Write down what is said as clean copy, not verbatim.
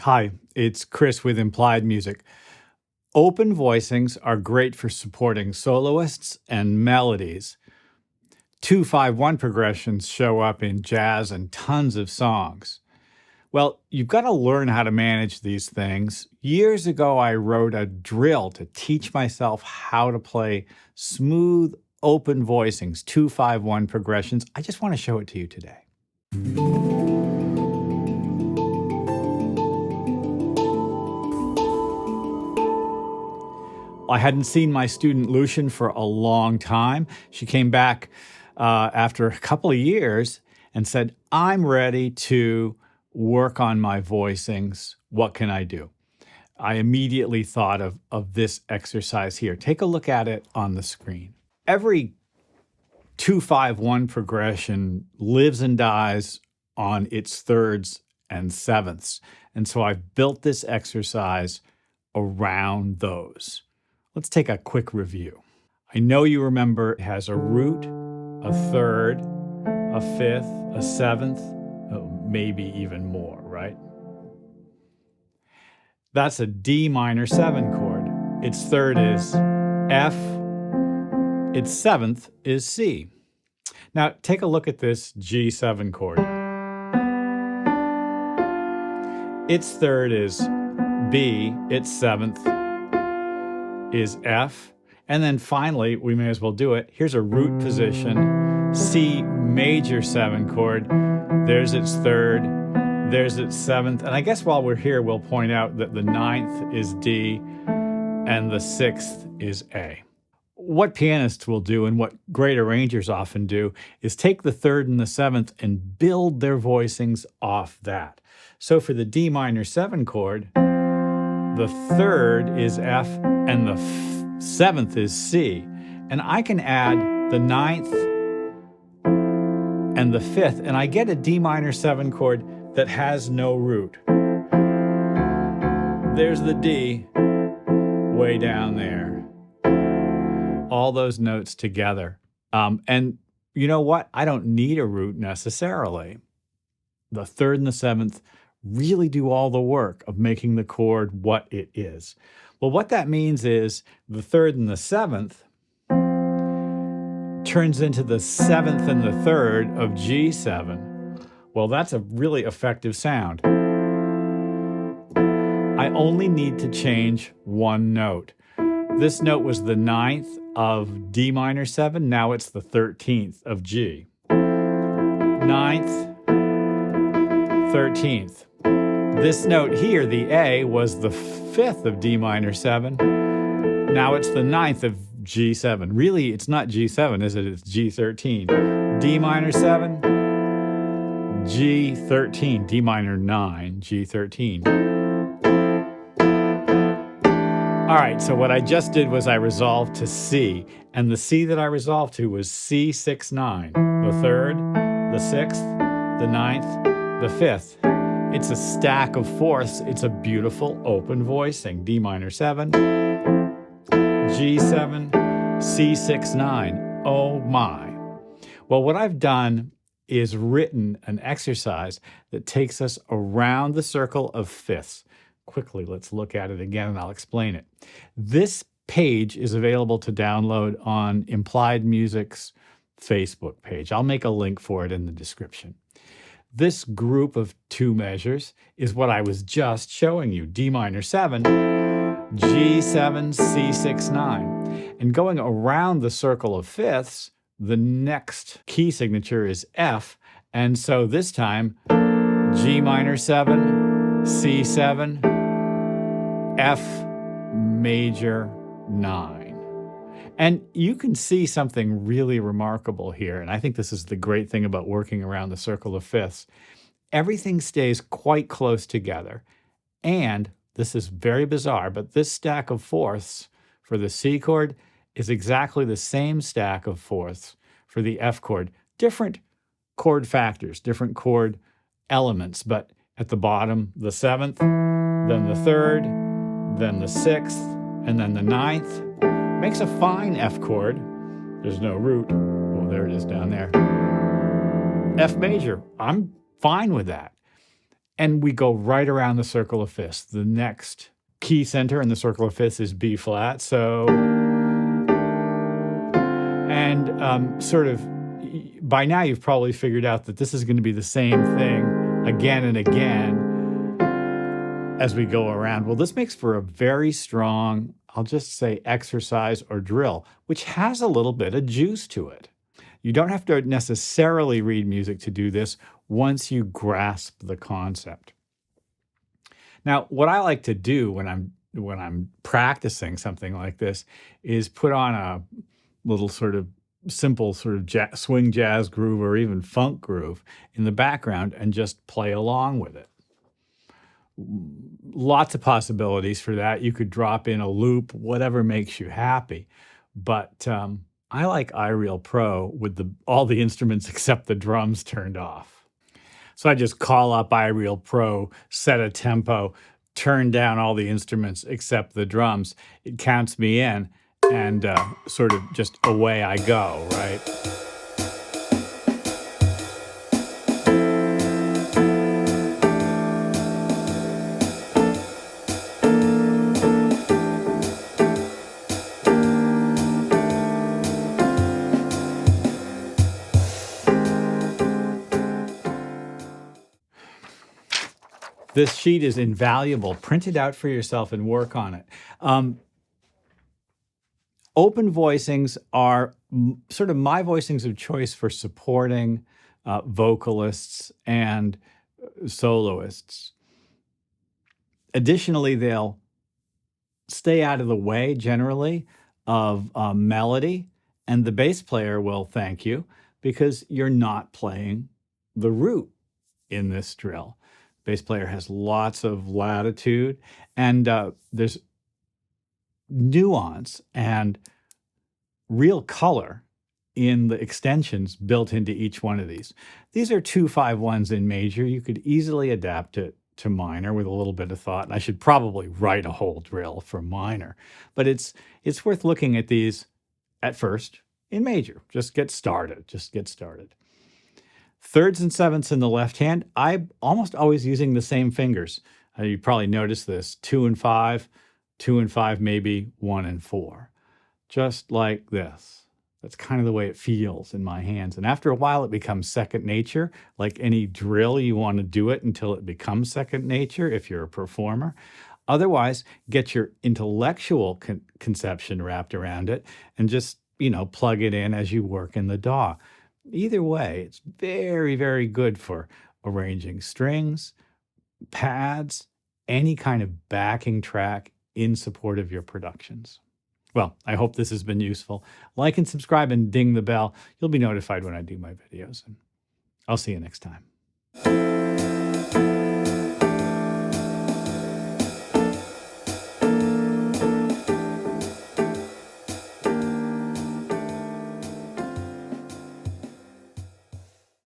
Hi, it's Chris with Implied Music. Open voicings are great for supporting soloists and melodies. 2-5-1 progressions show up in jazz and tons of songs. Well, you've got to learn how to manage these things. Years ago, I wrote a drill to teach myself how to play smooth open voicings, 2-5-1 progressions. I just want to show it to you today. I hadn't seen my student Lucian for a long time. She came back after a couple of years and said, I'm ready to work on my voicings. What can I do? I immediately thought of this exercise here. Take a look at it on the screen. Every 2-5-1 progression lives and dies on its thirds and sevenths. And so I've built this exercise around those. Let's take a quick review. I know you remember it has a root, a third, a fifth, a seventh, maybe even more, right? That's a D minor 7 chord. Its third is F. Its seventh is C. Now take a look at this G7 chord. Its third is B. Its seventh is F. And then finally, we may as well do it. Here's a root position, C major 7 chord. There's its third, there's its seventh. And I guess while we're here, we'll point out that the ninth is D and the sixth is A. What pianists will do, and what great arrangers often do, is take the third and the seventh and build their voicings off that. So for the D minor 7 chord, the third is F and the seventh is C. And I can add the ninth and the fifth, and I get a D minor 7 chord that has no root. There's the D way down there. All those notes together. And you know what? I don't need a root necessarily. The third and the seventh really do all the work of making the chord what it is. Well, what that means is the third and the seventh turns into the seventh and the third of G7. Well, that's a really effective sound. I only need to change one note. This note was the ninth of D minor 7. Now it's the 13th of G. Ninth, 13th. This note here, the A, was the fifth of D minor 7. Now it's the ninth of G7. Really, it's not G7, is it? It's G13. D minor 7, G13. D minor 9, G13. All right, so what I just did was I resolved to C, and the C that I resolved to was C6-9. The third, the sixth, the ninth, the fifth. It's a stack of fourths. It's a beautiful open voicing. D minor 7, G7, C6-9. Oh my. Well, what I've done is written an exercise that takes us around the circle of fifths. Quickly, let's look at it again and I'll explain it. This page is available to download on Implied Music's Facebook page. I'll make a link for it in the description. This group of two measures is what I was just showing you. D minor 7, G7, C6-9. And going around the circle of fifths, the next key signature is F. And so this time, G minor 7, C7, F major 9. And you can see something really remarkable here, and I think this is the great thing about working around the circle of fifths. Everything stays quite close together, and this is very bizarre, but this stack of fourths for the C chord is exactly the same stack of fourths for the F chord. Different chord factors, different chord elements, but at the bottom, the seventh, then the third, then the sixth, and then the ninth. Makes a fine F chord. There's no root. Oh, there it is down there. F major. I'm fine with that. And we go right around the circle of fifths. The next key center in the circle of fifths is B flat. So, and sort of by now you've probably figured out that this is going to be the same thing again and again as we go around. Well, this makes for a very strong, I'll just say, exercise or drill, which has a little bit of juice to it. You don't have to necessarily read music to do this once you grasp the concept. Now, what I like to do when I'm practicing something like this is put on a little sort of simple sort of swing jazz groove or even funk groove in the background and just play along with it. Lots of possibilities for that. You could drop in a loop, whatever makes you happy. But I like iReal Pro with all the instruments except the drums turned off. So I just call up iReal Pro, set a tempo, turn down all the instruments except the drums. It counts me in, and sort of just away I go, right? This sheet is invaluable. Print it out for yourself and work on it. Open voicings are sort of my voicings of choice for supporting vocalists and soloists. Additionally, they'll stay out of the way generally of melody, and the bass player will thank you because you're not playing the root in this drill. Bass player has lots of latitude, and there's nuance and real color in the extensions built into each one of these. These are 2-5-1s in major. You could easily adapt it to minor with a little bit of thought. And I should probably write a whole drill for minor, but it's worth looking at these at first in major. Just get started. Thirds and sevenths in the left hand, I'm almost always using the same fingers. You probably noticed this, 2 and 5, 2 and 5, maybe 1 and 4. Just like this. That's kind of the way it feels in my hands. And after a while, it becomes second nature. Like any drill, you want to do it until it becomes second nature if you're a performer. Otherwise, get your intellectual conception wrapped around it and just, plug it in as you work in the DAW. Either way, it's very, very good for arranging strings, pads, any kind of backing track in support of your productions. Well, I hope this has been useful. Like and subscribe and ding the bell. You'll be notified when I do my videos. And I'll see you next time.